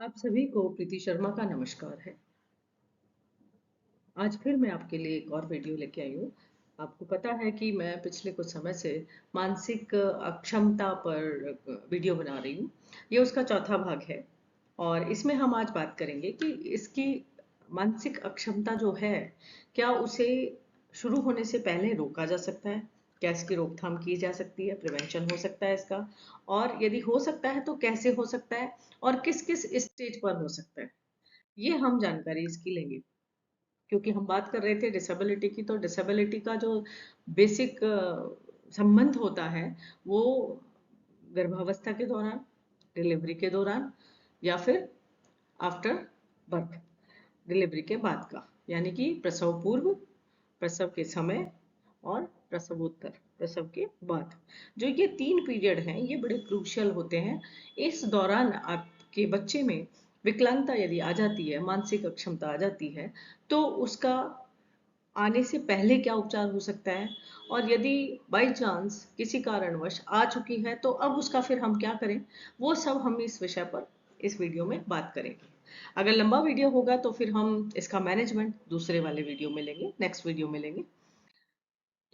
आप सभी को प्रीति शर्मा का नमस्कार है। आज फिर मैं आपके लिए एक और वीडियो लेके आई हूँ। आपको पता है कि मैं पिछले कुछ समय से मानसिक अक्षमता पर वीडियो बना रही हूँ। ये उसका चौथा भाग है और इसमें हम आज बात करेंगे कि इसकी मानसिक अक्षमता जो है, क्या उसे शुरू होने से पहले रोका जा सकता है? क्या इसकी रोकथाम की जा सकती है? प्रिवेंशन हो सकता है इसका? और यदि हो सकता है तो कैसे हो सकता है? और किस-किस स्टेज पर हो सकता है? ये हम जानकारी इसकी लेंगे क्योंकि हम बात कर रहे थे डिसेबिलिटी की। तो डिसेबिलिटी का जो बेसिक संबंध होता है वो गर्भावस्था के दौरान, डिलीवरी के दौरान या फिर आफ्टर बर्थ, डिलीवरी के बाद का, यानी कि प्रसव पूर्व, प्रसव के समय और प्रसवोत्तर, प्रसव के बाद। जो ये 3 पीरियड हैं ये बड़े क्रूशियल होते हैं। इस दौरान आपके बच्चे में विकलांगता यदि आ जाती है, मानसिक अक्षमता आ जाती है, तो उसका आने से पहले क्या उपचार हो सकता है, और यदि बाई चांस किसी कारणवश आ चुकी है तो अब उसका फिर हम क्या करें, वो सब हम इस विषय पर इस वीडियो में बात करेंगे। अगर लंबा वीडियो होगा तो फिर हम इसका मैनेजमेंट दूसरे वाले वीडियो में लेंगे, नेक्स्ट वीडियो में लेंगे।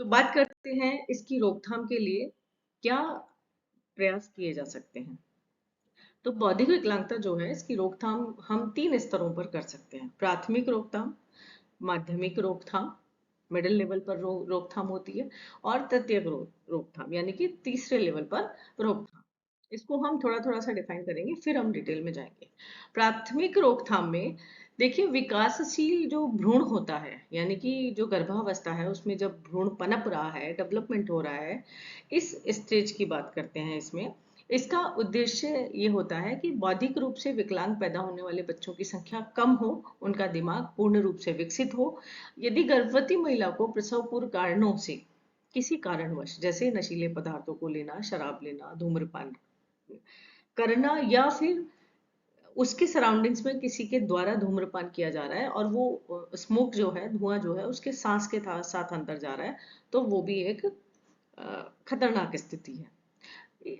तो बात करते हैं इसकी रोकथाम के लिए क्या प्रयास किए जा सकते हैं। तो बौद्धिक विकलांगता जो है इसकी रोकथाम हम 3 स्तरों पर कर सकते हैं। प्राथमिक रोकथाम, माध्यमिक रोकथाम, मिडिल लेवल पर रोकथाम होती है, और तृतीयक रोकथाम यानी कि तीसरे लेवल पर रोकथाम। इसको हम थोड़ा थोड़ा सा डिफाइन करेंगे, फिर हम डिटेल में जाएंगे। प्राथमिक रोकथाम में देखिए, विकासशील जो भ्रूण होता है, यानी कि जो गर्भावस्था है उसमें जब भ्रूण पनप रहा है, डेवलपमेंट हो रहा है, इस स्टेज की बात करते हैं। इसमें इसका उद्देश्य ये होता है कि बौद्धिक रूप से विकलांग पैदा होने वाले बच्चों की संख्या कम हो, उनका दिमाग पूर्ण रूप से विकसित हो। यदि गर्भवती महिला को प्रसव पूर्व कारणों से, किसी कारणवश, जैसे नशीले पदार्थों को लेना, शराब लेना, धूम्रपान करना, या फिर उसके सराउंडिंग्स में किसी के द्वारा धूम्रपान किया जा रहा है और वो स्मोक जो है, धुआं जो है उसके सांस के साथ अंदर जा रहा है, तो वो भी एक खतरनाक स्थिति है।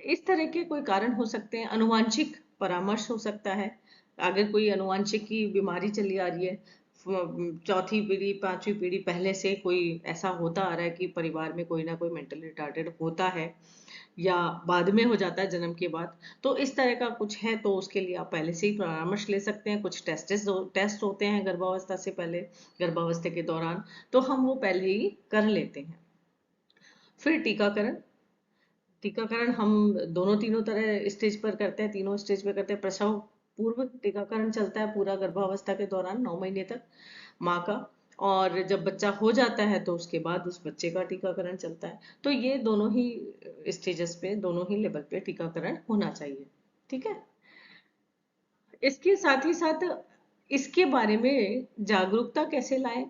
इस तरह के कोई कारण हो सकते हैं। अनुवांशिक परामर्श हो सकता है। अगर कोई अनुवांशिक की बीमारी चली आ रही है, चौथी पीढ़ी, पांचवी पीढ़ी पहले से कोई ऐसा होता आ रहा है कि परिवार में कोई ना कोई मेंटली रिटार्डेड होता है, या बाद में हो जाता है जन्म के बाद, तो इस तरह का कुछ है तो उसके लिए आप पहले से ही परामर्श ले सकते हैं। कुछ टेस्ट होते हैं गर्भावस्था से पहले, गर्भावस्था के दौरान, तो हम वो पहले ही कर लेते हैं। फिर टीकाकरण। टीकाकरण हम दोनों तीनों तरह स्टेज पर करते हैं, तीनों स्टेज पे करते हैं। प्रसव पूर्व टीकाकरण चलता है पूरा गर्भावस्था के दौरान, 9 महीने तक माँ का, और जब बच्चा हो जाता है तो उसके बाद उस बच्चे का टीकाकरण चलता है। तो ये दोनों ही स्टेजेस पे, दोनों ही लेवल पे टीकाकरण होना चाहिए। ठीक है। इसके साथ ही साथ इसके बारे में जागरूकता कैसे लाएं।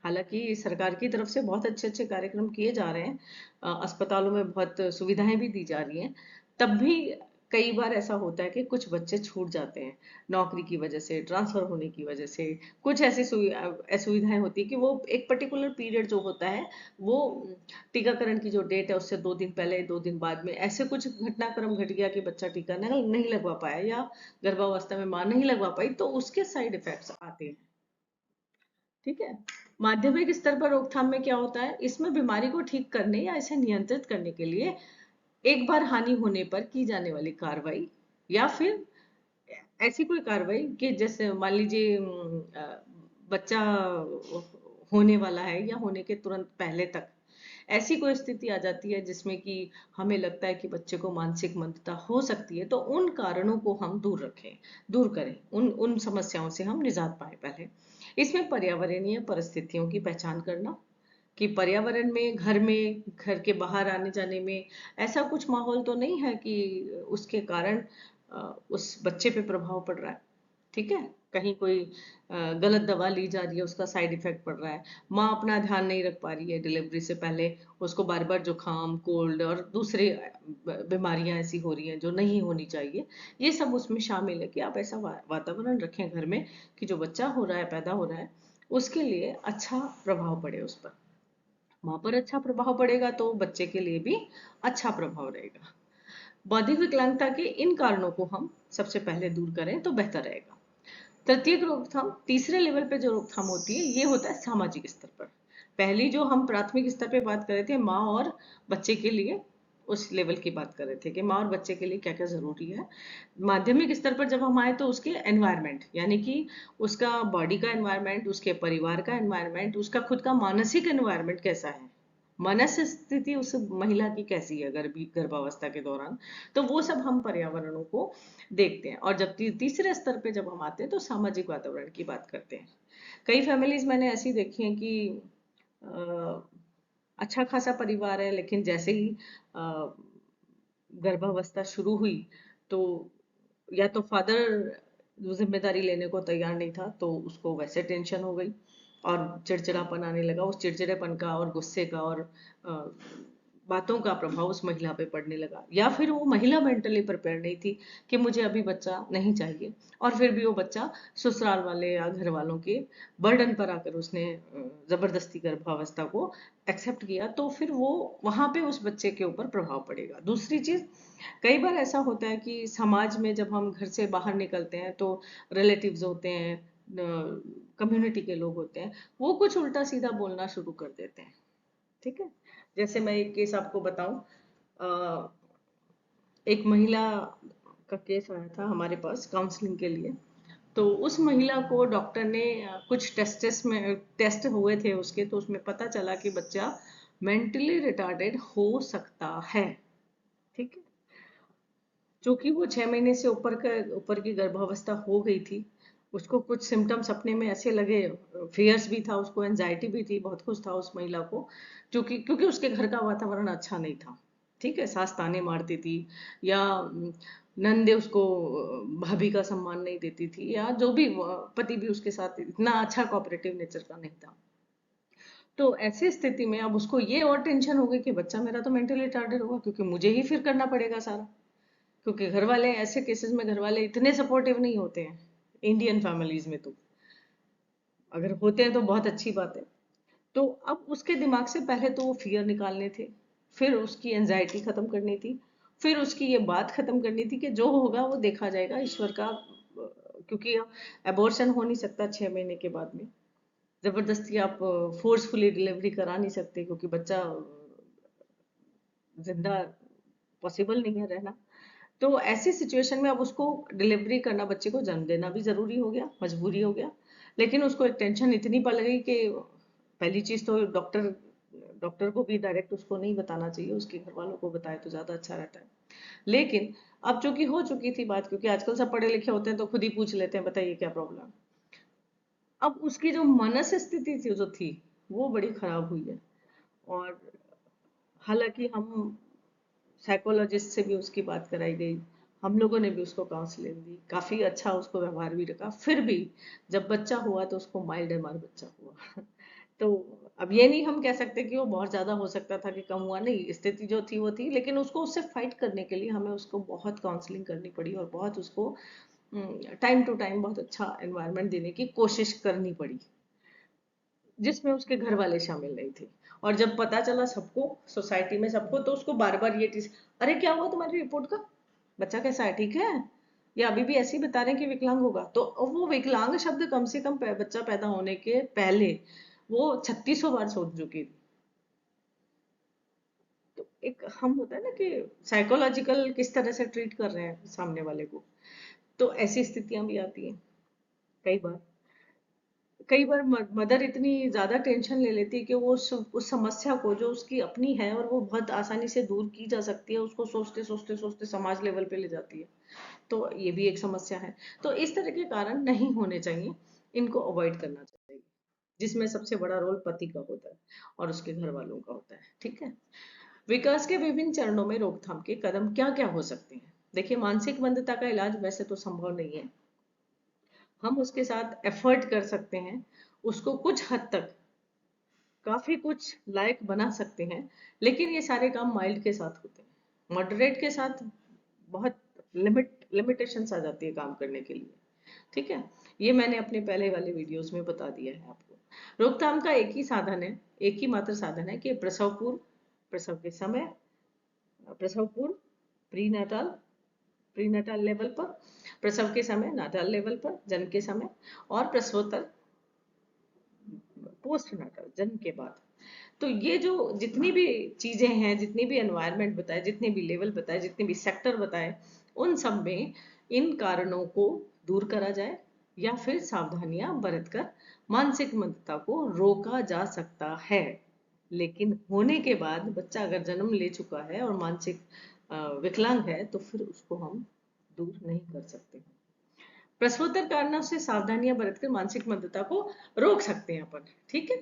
हालांकि सरकार की तरफ से बहुत अच्छे अच्छे कार्यक्रम किए जा रहे हैं, अस्पतालों में बहुत सुविधाएं भी दी जा रही हैं, तब भी कई बार ऐसा होता है कि कुछ बच्चे छूट जाते हैं, नौकरी की वजह से, ट्रांसफर होने की वजह से। कुछ ऐसी असुविधाएं होती है कि वो एक पर्टिकुलर पीरियड जो होता है, वो टीकाकरण की जो डेट है उससे 2 दिन पहले, 2 दिन बाद में ऐसे कुछ घटनाक्रम घट गया कि बच्चा टीका नहीं नहीं लगवा पाया, या गर्भावस्था में मां नहीं लगवा पाई, तो उसके साइड इफेक्ट्स आते हैं। ठीक है। माध्यमिक स्तर पर रोकथाम में क्या होता है, इसमें बीमारी को ठीक करने या इसे नियंत्रित करने के लिए एक बार हानि होने पर की जाने वाली कार्रवाई, या फिर ऐसी कोई कार्रवाई कि जैसे मान लीजिए बच्चा होने वाला है या होने के तुरंत पहले तक ऐसी कोई स्थिति आ जाती है जिसमें कि हमें लगता है कि बच्चे को मानसिक मंदता हो सकती है, तो उन कारणों को हम दूर रखें, दूर करें, उन उन समस्याओं से हम निजात पाए पहले। इसमें पर्यावरणीय परिस्थितियों की पहचान करना, कि पर्यावरण में, घर में, घर के बाहर आने जाने में ऐसा कुछ माहौल तो नहीं है कि उसके कारण उस बच्चे पे प्रभाव पड़ रहा है। ठीक है। कहीं कोई गलत दवा ली जा रही है, उसका साइड इफेक्ट पड़ रहा है, माँ अपना ध्यान नहीं रख पा रही है डिलीवरी से पहले, उसको बार बार जुकाम, कोल्ड और दूसरी बीमारियां ऐसी हो रही हैं जो नहीं होनी चाहिए। ये सब उसमें शामिल है कि आप ऐसा वातावरण रखें घर में कि जो बच्चा हो रहा है, पैदा हो रहा है, उसके लिए अच्छा प्रभाव पड़े उस पर। माँ पर अच्छा प्रभाव पड़ेगा तो बच्चे के लिए भी अच्छा प्रभाव रहेगा। बौद्धिक विकलांगता के इन कारणों को हम सबसे पहले दूर करें तो बेहतर रहेगा। तृतीयक रोकथाम, तीसरे लेवल पे जो रोकथाम होती है ये होता है सामाजिक स्तर पर। पहली जो हम प्राथमिक स्तर पे बात कर रहे थे माँ और बच्चे के लिए, उस लेवल की बात कर रहे थे कि माँ और बच्चे के लिए क्या क्या जरूरी है। माध्यमिक स्तर पर जब हम आए तो उसके एनवायरनमेंट, यानी कि उसका बॉडी का एनवायरनमेंट, उसके परिवार का एनवायरनमेंट, उसका खुद का मानसिक एनवायरनमेंट कैसा है, मानसिक स्थिति उस महिला की कैसी है गर्भावस्था के दौरान। तो वो सब हम पर्यावरणों को देखते हैं। और जब तीसरे स्तर पे जब हम आते हैं तो सामाजिक वातावरण की बात करते हैं। कई फैमिलीज मैंने ऐसी देखी हैं कि अ, अच्छा खासा परिवार है, लेकिन जैसे ही अ, गर्भावस्था शुरू हुई तो या तो फादर जिम्मेदारी लेने को तैयार नहीं था, तो उसको वैसे टेंशन हो गई और चिड़चिड़ापन आने लगा। उस चिड़चिड़ेपन का और गुस्से का और अ, बातों का प्रभाव उस महिला पे पड़ने लगा। या फिर वो महिला मेंटली प्रिपेयर नहीं थी कि मुझे अभी बच्चा नहीं चाहिए, और फिर भी वो बच्चा ससुराल वाले या घर वालों के बर्डन पर आकर उसने जबरदस्ती गर्भावस्था को एक्सेप्ट किया, तो फिर वो वहां पे उस बच्चे के ऊपर प्रभाव पड़ेगा। दूसरी चीज, कई बार ऐसा होता है कि समाज में जब हम घर से बाहर निकलते हैं तो रिलेटिव्स होते हैं, कम्युनिटी के लोग होते हैं, वो कुछ उल्टा सीधा बोलना शुरू कर देते हैं। ठीक है, जैसे मैं एक केस आपको बताऊं। एक महिला का केस आया था हमारे पास काउंसलिंग के लिए। तो उस महिला को डॉक्टर ने कुछ टेस्ट हुए थे उसके, तो उसमें पता चला कि बच्चा मेंटली रिटार्डेड हो सकता है। ठीक है, चूंकि वो 6 महीने से ऊपर की गर्भावस्था हो गई थी, उसको कुछ सिम्टम्स अपने में ऐसे लगे, फियर्स भी था उसको, एंजाइटी भी थी, बहुत कुछ था उस महिला को, क्योंकि उसके घर का वातावरण अच्छा नहीं था। ठीक है, सास ताने मारती थी, या नंदे उसको भाभी का सम्मान नहीं देती थी, या जो भी पति भी उसके साथ इतना अच्छा कोऑपरेटिव नेचर का नहीं था। तो ऐसी स्थिति में अब उसको ये और टेंशन हो गई कि बच्चा मेरा तो मेंटली रिटार्डेड होगा, क्योंकि मुझे ही फिर करना पड़ेगा सारा। क्योंकि घर वाले ऐसे केसेस में घर वाले इतने सपोर्टिव नहीं होते हैं इंडियन फैमिलीज में। तो अगर होते हैं तो बहुत अच्छी बात है। तो अब उसके दिमाग से पहले तो वो फियर निकालने थे, फिर उसकी एंजाइटी खत्म करनी थी, फिर उसकी ये बात खत्म करनी थी कि जो होगा वो देखा जाएगा ईश्वर का, क्योंकि अबॉर्शन हो नहीं सकता 6 महीने के बाद में। जबरदस्ती आप फोर्सफुली डिलीवरी करा नहीं सकते, क्योंकि बच्चा जिंदा पॉसिबल नहीं है रहना। तो ऐसी सिचुएशन में अब उसको डिलीवरी करना, बच्चे को जन्म देना भी जरूरी हो गया, मजबूरी हो गया। लेकिन उसको एक टेंशन इतनी पड़ गई कि पहली चीज तो डॉक्टर को भी डायरेक्ट उसको नहीं बताना चाहिए, उसके घर वालों को बताए तो ज्यादा अच्छा रहता है। लेकिन अब चूंकि हो चुकी थी बात, क्योंकि आजकल सब पढ़े लिखे होते हैं तो खुद ही पूछ लेते हैं बताइए क्या प्रॉब्लम। अब उसकी जो मनस स्थिति थी जो थी, वो बड़ी खराब हुई है। और हालांकि हम साइकोलॉजिस्ट से भी उसकी बात कराई गई, हम लोगों ने भी उसको काउंसलिंग दी, काफी अच्छा उसको व्यवहार भी रखा, फिर भी जब बच्चा हुआ तो उसको माइल्ड एमआर बच्चा हुआ। तो अब ये नहीं हम कह सकते कि वो बहुत ज्यादा हो सकता था कि कम हुआ, नहीं, स्थिति जो थी वो थी, लेकिन उसको उससे फाइट करने के लिए हमें उसको बहुत काउंसलिंग करनी पड़ी और बहुत उसको टाइम टू टाइम बहुत अच्छा एनवायरनमेंट देने की कोशिश करनी पड़ी, जिसमें उसके घर वाले शामिल नहीं थे। और जब पता चला सबको, सोसाइटी में सबको, तो उसको बार बार ये चीज, अरे क्या हुआ तुम्हारी रिपोर्ट का, बच्चा कैसा है, ठीक है, या अभी भी ऐसे ही बता रहे हैं कि विकलांग होगा। तो वो विकलांग शब्द कम से कम बच्चा पैदा होने के पहले वो 3600 बार सोच चुकी थी। तो एक हम होता है ना कि साइकोलॉजिकल किस तरह से ट्रीट कर रहे हैं सामने वाले को, तो ऐसी स्थितियां भी आती हैं कई बार। कई बार मदर इतनी ज्यादा टेंशन ले लेती है कि वो उस समस्या को जो उसकी अपनी है और वो बहुत आसानी से दूर की जा सकती है, उसको सोचते सोचते सोचते समाज लेवल पे ले जाती है। तो ये भी एक समस्या है। तो इस तरह के कारण नहीं होने चाहिए, इनको अवॉइड करना चाहिए, जिसमें सबसे बड़ा रोल पति का होता है और उसके घर वालों का होता है। ठीक है, विकास के विभिन्न चरणों में रोकथाम के कदम क्या क्या हो सकते हैं। देखिए, मानसिक मंदता का इलाज वैसे तो संभव नहीं है, हम उसके साथ एफर्ट कर सकते हैं, उसको कुछ हद तक, काफी कुछ लायक बना सकते हैं। लेकिन ये सारे काम माइल्ड के साथ होते हैं, मॉडरेट के साथ बहुत लिमिटेशंस आ जाती है काम करने के लिए। ठीक है, ये मैंने अपने पहले वाले वीडियोस में बता दिया है आपको। रोकथाम का एक ही साधन है, एक ही मात्र साधन है कि प्रसव पूर्व, प्रसव के समय, प्रसव पूर्व, प्रीनेटल प्रीनेटल लेवल पर, प्रसव के समय नाटाल लेवल पर, जन्म के समय, और प्रसवोत्तर पोस्ट नाटाल, जन्म के बाद। तो ये जो जितनी भी चीजें हैं, जितनी भी एनवायरनमेंट बताए, जितने भी लेवल बताए, जितने भी सेक्टर बताए, उन सब में इन कारणों को दूर करा जाए या फिर सावधानियां बरतकर मानसिक मंदता को रोका जा सकता है। लेकिन होने के बाद बच्चा अगर जन्म ले चुका है और मानसिक विकलांग है तो फिर उसको हम दूर नहीं कर सकते। प्रसवोत्तर कारणों से सावधानियां बरतकर मानसिक मंदता को रोक सकते हैं अपन। ठीक है।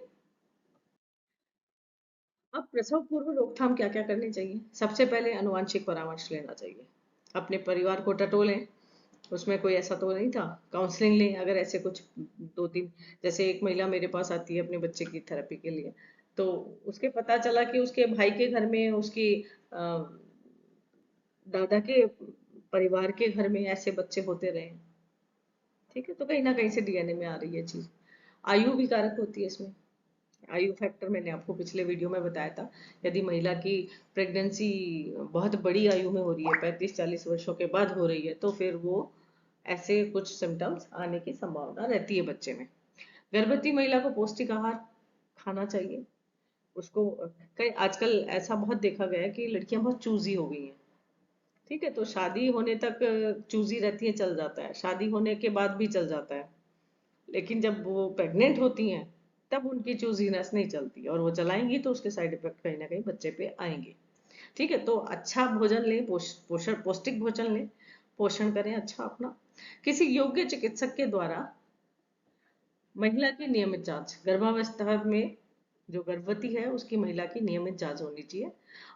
अब प्रसव पूर्व रोकथाम क्या क्या करनी चाहिए? सबसे पहले आनुवांशिक परामर्श लेना चाहिए। अपने परिवार को टटोलें, उसमें कोई ऐसा तो नहीं था। काउंसलिंग लें अगर ऐसे कुछ दो तीन, जैसे एक महिला मेरे पास आती है अपने बच्चे की थेरेपी के लिए, तो उसके पता चला कि उसके भाई के घर में, उसकी दादा के परिवार के घर में ऐसे बच्चे होते रहे। ठीक है, तो कहीं ना कहीं से डीएनए में आ रही है चीज। आयु भी कारक होती है इसमें। आयु फैक्टर मैंने आपको पिछले वीडियो में बताया था। यदि महिला की प्रेगनेंसी बहुत बड़ी आयु में हो रही है, 35-40 वर्षों के बाद हो रही है, तो फिर वो ऐसे कुछ सिम्टम्स आने की संभावना रहती है बच्चे में। गर्भवती महिला को पौष्टिक आहार खाना चाहिए। उसको कई आजकल ऐसा बहुत देखा गया है कि लड़कियां बहुत चूजी हो गई हैं। ठीक है, तो शादी होने तक चूजी रहती है, चल जाता है, शादी होने के बाद भी चल जाता है, लेकिन जब वो प्रेग्नेंट होती हैं तब उनकी चूजीनेस नहीं चलती, और वो चलाएंगी तो उसके साइड इफेक्ट कहीं ना कहीं बच्चे पे आएंगे। ठीक है, तो अच्छा भोजन लें, पोषण पौष्टिक भोजन लें, पोषण करें अच्छा अपना। किसी योग्य चिकित्सक के द्वारा महिला की नियमित जांच, गर्भावस्था में जो गर्भवती है उसकी महिला की नियमित जांच होनी चाहिए,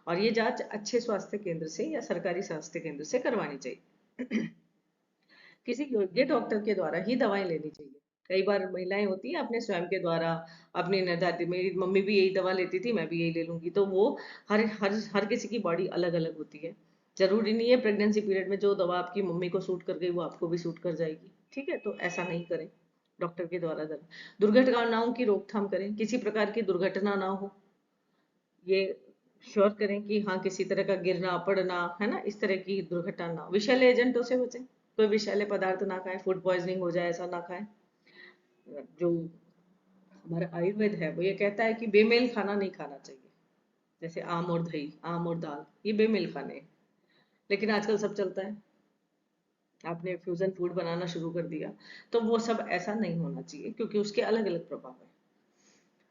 और ये जांच अच्छे स्वास्थ्य केंद्र से या सरकारी स्वास्थ्य केंद्र से करवानी चाहिए। किसी योग्य डॉक्टर के द्वारा ही दवाएं लेनी चाहिए। कई बार महिलाएं होती हैं अपने स्वयं के द्वारा, अपनी निर्धारित, मेरी मम्मी भी यही दवा लेती थी, मैं भी यही ले लूंगी, तो वो हर हर हर किसी की बॉडी अलग अलग होती है। जरूरी नहीं है प्रेगनेंसी पीरियड में जो दवा आपकी मम्मी को सूट कर गई वो आपको भी सूट कर जाएगी। ठीक है, तो ऐसा नहीं करें। डॉक्टर के द्वारा दुर्घटनाओं की रोकथाम करें, किसी प्रकार की दुर्घटना ना हो, ये श्योर करें कि हाँ किसी तरह का गिरना पड़ना है ना, इस तरह की दुर्घटना ना हो। विषैले एजेंटों से बचें, कोई विषैले पदार्थ ना खाएं, फूड पॉइजनिंग हो जाए ऐसा ना खाएं। जो हमारा आयुर्वेद है वो ये कहता है कि बेमेल खाना नहीं खाना चाहिए, जैसे आम और दही, आम और दाल, ये बेमेल खाने हैं। लेकिन आजकल सब चलता है, आपने फ्यूजन फूड बनाना शुरू कर दिया, तो वो सब ऐसा नहीं होना चाहिए क्योंकि उसके अलग अलग प्रभाव है।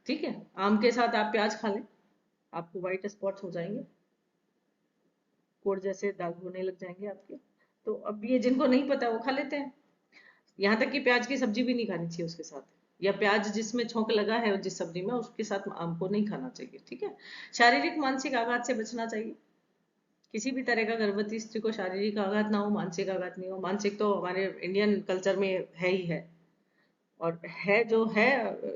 ठीक है, आम के साथ आप प्याज खा लें, आपको व्हाइट स्पॉट्स हो जाएंगे, कोड़ जैसे दाग होने लग जाएंगे आपके। तो अब ये जिनको नहीं पता वो खा लेते हैं। यहाँ तक कि प्याज की सब्जी भी नहीं खानी चाहिए उसके साथ, या प्याज जिसमें छोंक लगा है जिस सब्जी में उसके साथ आम को नहीं खाना चाहिए। ठीक है, शारीरिक मानसिक आघात से बचना चाहिए। किसी भी तरह का गर्भवती स्त्री को शारीरिक आघात ना हो, मानसिक आघात नहीं हो। मानसिक तो हमारे इंडियन कल्चर में है ही है, और है जो है,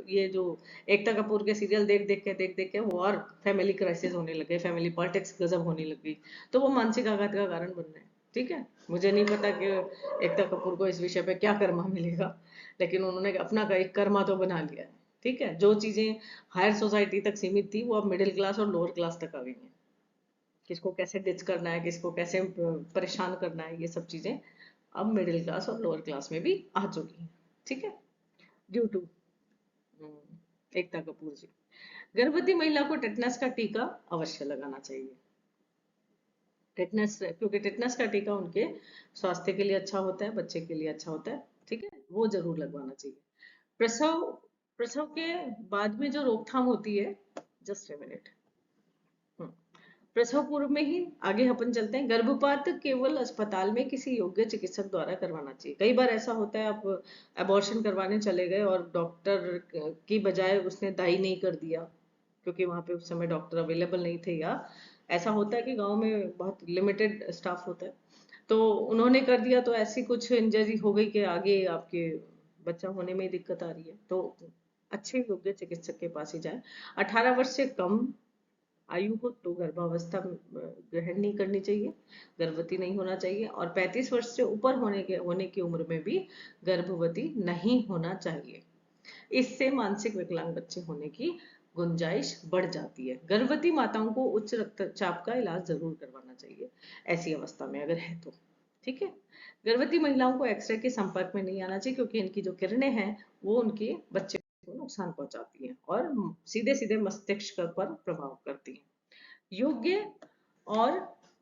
ये जो एकता कपूर के सीरियल देख देख के वो और फैमिली क्राइसिस होने लगे, फैमिली पॉलिटिक्स गजब होने लगी, तो वो मानसिक आघात का कारण बन रहे हैं। ठीक है, मुझे नहीं पता कि एकता कपूर को इस विषय पे क्या कर्मा मिलेगा, लेकिन उन्होंने अपना का एक कर्मा तो बना लिया है। ठीक है, जो चीजें हायर सोसाइटी तक सीमित थी वो अब मिडिल क्लास और लोअर क्लास तक आ गई हैं। किसको कैसे डिच करना है, किसको कैसे परेशान करना है, ये सब चीजें अब मिडिल क्लास और लोअर क्लास में भी आ चुकी हैं। ठीक है, ड्यू टू एकता कपूर जी। गर्भवती महिला को टेटनस का टीका अवश्य लगाना चाहिए। टेटनस, क्योंकि टेटनस का टीका उनके स्वास्थ्य के लिए अच्छा होता है, बच्चे के लिए अच्छा होता है। ठीक है, वो जरूर लगवाना चाहिए। प्रसव प्रसव के बाद में जो रोकथाम होती है, जस्ट ए मिनट, प्रसव पूर्व में ही आगे अपन चलते हैं। गर्भपात केवल अस्पताल में किसी योग्य चिकित्सक द्वारा करवाना चाहिए। कई बार ऐसा होता है, आप अबॉर्शन करवाने चले गए और डॉक्टर की बजाय उसने दाई नहीं कर दिया क्योंकि वहां पे उस समय डॉक्टर अवेलेबल नहीं थे, या ऐसा होता है कि गांव में बहुत लिमिटेड स्टाफ होता है, तो उन्होंने कर दिया, तो ऐसी कुछ इंजरी हो गई कि आगे आपके बच्चा होने में ही दिक्कत आ रही है, तो अच्छे योग्य चिकित्सक के पास ही जाएं। 18 वर्ष से कम आयु हो तो गर्भावस्था ग्रहण नहीं करनी चाहिए, गर्भवती नहीं होना चाहिए, और 35 वर्ष से ऊपर होने की उम्र में भी गर्भवती नहीं होना चाहिए। इससे मानसिक विकलांग बच्चे होने की गुंजाइश बढ़ जाती है। गर्भवती माताओं को उच्च रक्तचाप का इलाज जरूर करवाना चाहिए ऐसी अवस्था में अगर है तो। ठीक है। गर्भवती महिलाओं को एक्सरे के संपर्क में नहीं आना चाहिए, क्योंकि इनकी जो किरणें हैं वो उनके बच्चे को नुकसान पहुंचाती हैं और सीधे सीधे मस्तिष्क पर प्रभाव करती हैं। योग्य और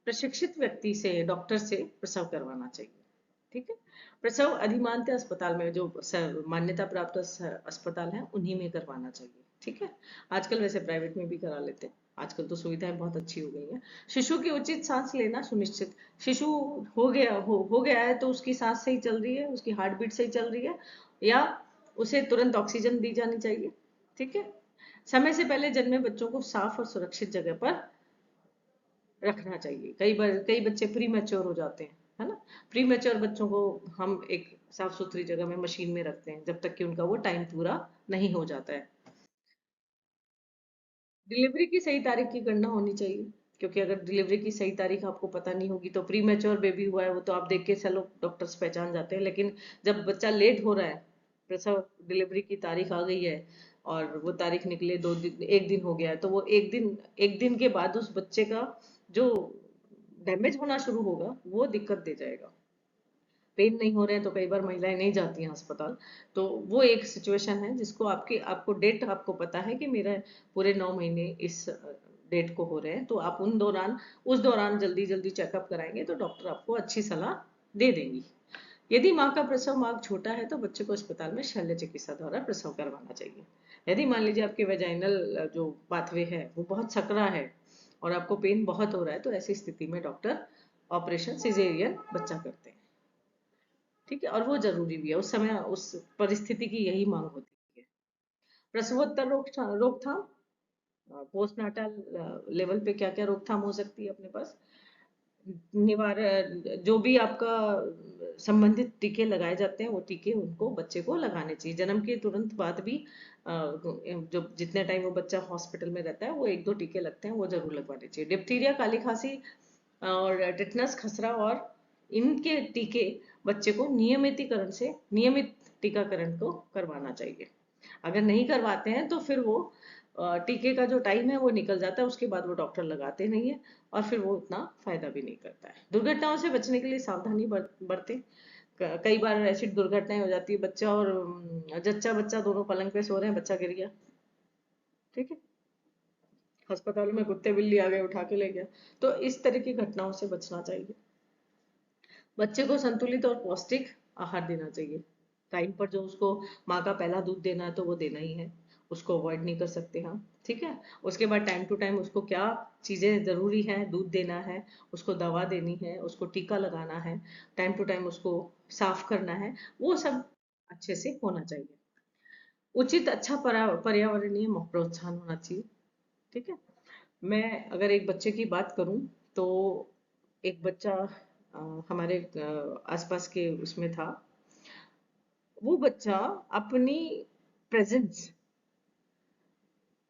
प्रशिक्षित व्यक्ति से, डॉक्टर से प्रसव करवाना चाहिए। ठीक है। प्रसव अधिमानतः अस्पताल में, जो मान्यता प्राप्त अस्पताल है उन्हीं में करवाना चाहिए। ठीक है। आजकल वैसे प्राइवेट में भी करा लेते हैं, आजकल तो सुविधाएं बहुत अच्छी हो गई हैं। शिशु की उचित सांस लेना सुनिश्चित। शिशु हो गया है तो उसकी सांस सही चल रही है, उसकी हार्ट बीट सही चल रही है, या उसे तुरंत ऑक्सीजन दी जानी चाहिए। ठीक है। समय से पहले जन्मे बच्चों को साफ और सुरक्षित जगह पर रखना चाहिए। कई बार कई बच्चे प्री मैच्योर हो जाते हैं, है ना। प्री मैच्योर बच्चों को हम एक साफ सुथरी जगह में मशीन में रखते हैं जब तक कि उनका वो टाइम पूरा नहीं हो जाता है। डिलीवरी की सही तारीख की गणना होनी चाहिए, क्योंकि अगर डिलीवरी की सही तारीख आपको पता नहीं होगी तो प्री मैच्योर बेबी हुआ है वो तो आप देख के चलो डॉक्टर्स पहचान जाते हैं, लेकिन जब बच्चा लेट हो रहा है, प्रसव डिलीवरी की तारीख आ गई है और वो तारीख निकले 2 दिन, 1 दिन हो गया है, तो वो 1 दिन के बाद उस बच्चे का जो डैमेज होना शुरू होगा वो दिक्कत दे जाएगा। पेन नहीं हो रहे हैं तो कई बार महिलाएं नहीं जाती हैं अस्पताल। तो वो एक सिचुएशन है जिसको आपको डेट आपको पता है कि मेरा पूरे 9 महीने इस डेट को हो रहे हैं, तो आप उस दौरान जल्दी जल्दी चेकअप कराएंगे तो डॉक्टर आपको अच्छी सलाह दे देंगी। यदि माँ का प्रसव मार्ग छोटा है तो बच्चे को अस्पताल में शल्य चिकित्सा द्वारा प्रसव करवाना चाहिए। यदि मान लीजिए आपके वेजाइनल जो पाथवे है वो बहुत सकरा है और आपको पेन बहुत हो रहा है, तो ऐसी स्थिति में डॉक्टर ऑपरेशन सिजेरियन बच्चा करते हैं। ठीक है। और वो जरूरी भी है, उस समय उस परिस्थिति की यही मांग होती है। प्रसवोत्तर रोकथाम, पोस्टनाटल लेवल पे क्या क्या रोकथाम हो सकती है अपने पास। निवारण, जो भी आपका संबंधित टीके लगाए जाते हैं वो टीके उनको बच्चे को लगाने चाहिए। जन्म के तुरंत बाद भी जो जितने टाइम वो बच्चा हॉस्पिटल में रहता है वो 1-2 टीके लगते हैं, वो जरूर लगवाने चाहिए। डिप्थीरिया, काली खांसी और टिटनस, खसरा और इनके टीके बच्चे को नियमित टीकाकरण को करवाना चाहिए। अगर नहीं करवाते हैं तो फिर वो टीके का जो टाइम है वो निकल जाता है, उसके बाद वो डॉक्टर लगाते नहीं है और फिर वो उतना फायदा भी नहीं करता है। दुर्घटनाओं से बचने के लिए सावधानी बरतें। कई बार ऐसी दुर्घटनाएं हो जाती है, बच्चा और जच्चा बच्चा दोनों पलंग पे सो रहे हैं, बच्चा गिर गया। ठीक है। अस्पताल में कुत्ते बिल्ली आ गए उठा के ले गया। तो इस तरह की घटनाओं से बचना चाहिए। बच्चे को संतुलित और पौष्टिक आहार देना चाहिए। टाइम पर जो उसको माँ का पहला दूध देना है तो वो देना ही है, उसको अवॉइड नहीं कर सकते हम। ठीक है। उसके बाद टाइम टू टाइम उसको क्या चीजें जरूरी है, दूध देना है, उसको दवा देनी है, उसको टीका लगाना है, टाइम टू टाइम उसको साफ करना है, वो सब अच्छे से होना चाहिए। उचित अच्छा पर्यावरणीय प्रोत्साहन होना चाहिए। ठीक है। मैं अगर एक बच्चे की बात करूं तो एक बच्चा हमारे आसपास के उसमें था। वो बच्चा अपनी प्रेजेंस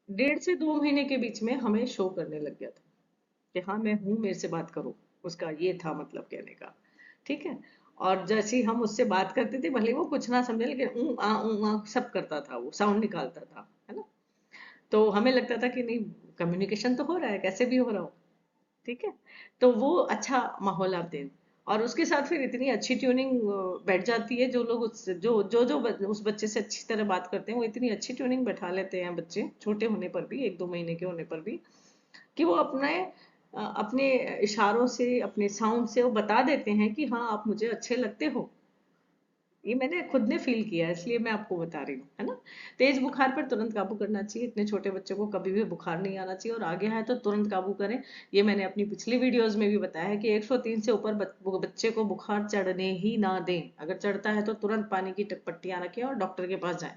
1.5 से 2 महीने के बीच में हमें शो करने लग गया था कि हाँ मैं हूँ, मेरे से बात करो। उसका ये था मतलब कहने का। ठीक है। और जैसे ही हम उससे बात करते थे, भले वो कुछ ना समझे लेकिन ऊ आ सब करता था, वो साउंड निकालता था, है ना। तो हमें लगता था कि नहीं, कम्युनिकेशन तो हो रहा है, कैसे भी हो रहा हो। ठीक है। तो वो अच्छा माहौल आप दें। और उसके साथ फिर इतनी अच्छी ट्यूनिंग बैठ जाती है, जो लोग उस बच्चे से अच्छी तरह बात करते हैं वो इतनी अच्छी ट्यूनिंग बैठा लेते हैं बच्चे, छोटे होने पर भी, 1-2 महीने के होने पर भी, कि वो अपने इशारों से, अपने साउंड से वो बता देते हैं कि हाँ आप मुझे अच्छे लगते हो। ये मैंने खुद ने फील किया है, इसलिए मैं आपको बता रही हूँ, है ना। तेज बुखार पर तुरंत काबू करना चाहिए। इतने छोटे बच्चे को कभी भी बुखार नहीं आना चाहिए, और आगे है तो तुरंत काबू करें। ये मैंने अपनी पिछली वीडियोस में भी बताया है कि 103 से ऊपर बच्चे को बुखार चढ़ने ही ना दें। अगर चढ़ता है तो तुरंत पानी की पट्टियां रखें और डॉक्टर के पास जाएं।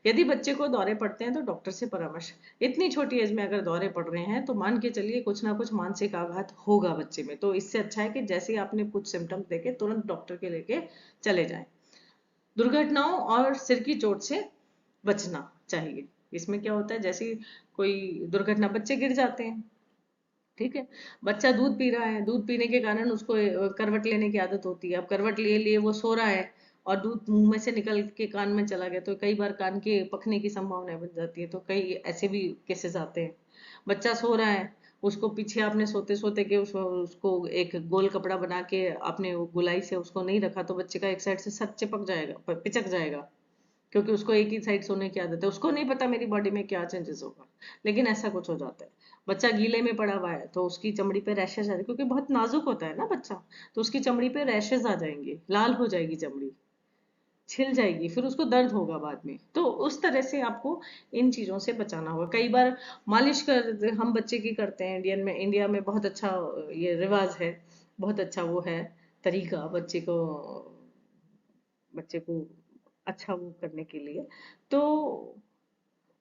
यदि बच्चे को दौरे पड़ते हैं तो डॉक्टर से परामर्श। इतनी छोटी एज में अगर दौरे पड़ रहे हैं तो मान के चलिए कुछ ना कुछ मानसिक आघात होगा बच्चे में, तो इससे अच्छा है कि जैसे ही आपने कुछ सिम्टम्स देखे तुरंत डॉक्टर के लेके चले जाएं। दुर्घटनाओं और सिर की चोट से बचना चाहिए। इसमें क्या होता है, जैसे कोई दुर्घटना, बच्चे गिर जाते हैं। ठीक है। बच्चा दूध पी रहा है, दूध पीने के कारण उसको करवट लेने की आदत होती है। अब करवट लिए लिए वो सो रहा है और दूध मुंह में से निकल के कान में चला गया, तो कई बार कान के पकने की संभावना बन जाती है। तो कई ऐसे भी केसेस आते हैं। बच्चा सो रहा है उसको पीछे आपने सोते सोते के उसको एक गोल कपड़ा बना के आपने वो गोलाई से उसको नहीं रखा तो बच्चे का एक साइड से सर चिपक जाएगा, पिचक जाएगा, क्योंकि उसको एक ही साइड सोने की आदत है। उसको नहीं पता मेरी बॉडी में क्या चेंजेस होगा, लेकिन ऐसा कुछ हो जाता है। बच्चा गीले में पड़ा हुआ है तो उसकी चमड़ी पे रैशेज आ जाए, क्योंकि बहुत नाजुक होता है ना बच्चा, तो उसकी चमड़ी पे रैशेज आ जाएंगे, लाल हो जाएगी चमड़ी, छिल जाएगी, फिर उसको दर्द होगा बाद में। तो उस तरह से आपको इन चीजों से बचाना होगा। कई बार मालिश कर हम बच्चे की करते हैं, इंडिया में बहुत अच्छा ये रिवाज है, बहुत अच्छा वो है तरीका बच्चे को अच्छा वो करने के लिए। तो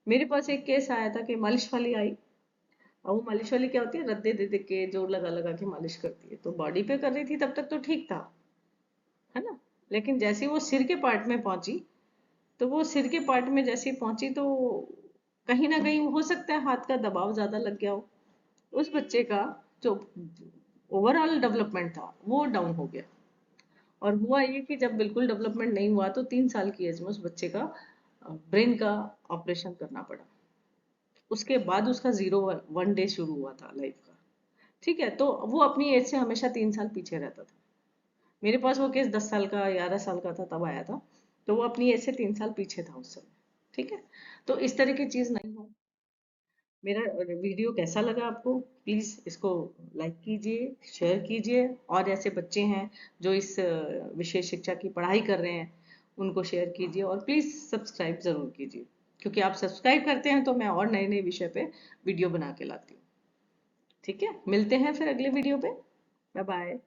मेरे पास एक केस आया था कि मालिश वाली आई, और वो मालिश वाली क्या होती है, रद्दे दे दे के जोर लगा लगा के मालिश करती है, तो बॉडी पे कर रही थी तब तक तो ठीक था, है ना। लेकिन जैसे ही वो सिर के पार्ट में पहुंची, तो वो सिर के पार्ट में जैसे ही पहुंची तो कहीं ना कहीं हो सकता है हाथ का दबाव ज्यादा लग गया हो, उस बच्चे का जो ओवरऑल डेवलपमेंट था वो डाउन हो गया। और हुआ ये कि जब बिल्कुल डेवलपमेंट नहीं हुआ तो 3 साल की एज में उस बच्चे का ब्रेन का ऑपरेशन करना पड़ा। उसके बाद उसका 0 1 डे शुरू हुआ था लाइफ का। ठीक है, तो वो अपनी एज से हमेशा 3 साल पीछे रहता था। मेरे पास वो केस 10 साल का 11 साल का था तब आया था, तो वो अपनी एज से 3 साल पीछे था उस समय। ठीक है, तो इस तरह की चीज नहीं हो। मेरा वीडियो कैसा लगा आपको, प्लीज इसको लाइक कीजिए, शेयर कीजिए, और ऐसे बच्चे हैं जो इस विशेष शिक्षा की पढ़ाई कर रहे हैं उनको शेयर कीजिए, और प्लीज सब्सक्राइब जरूर कीजिए, क्योंकि आप सब्सक्राइब करते हैं तो मैं और नए नए विषय पे वीडियो बना के लाती हूँ। ठीक है, मिलते हैं फिर अगले वीडियो पे। Bye bye.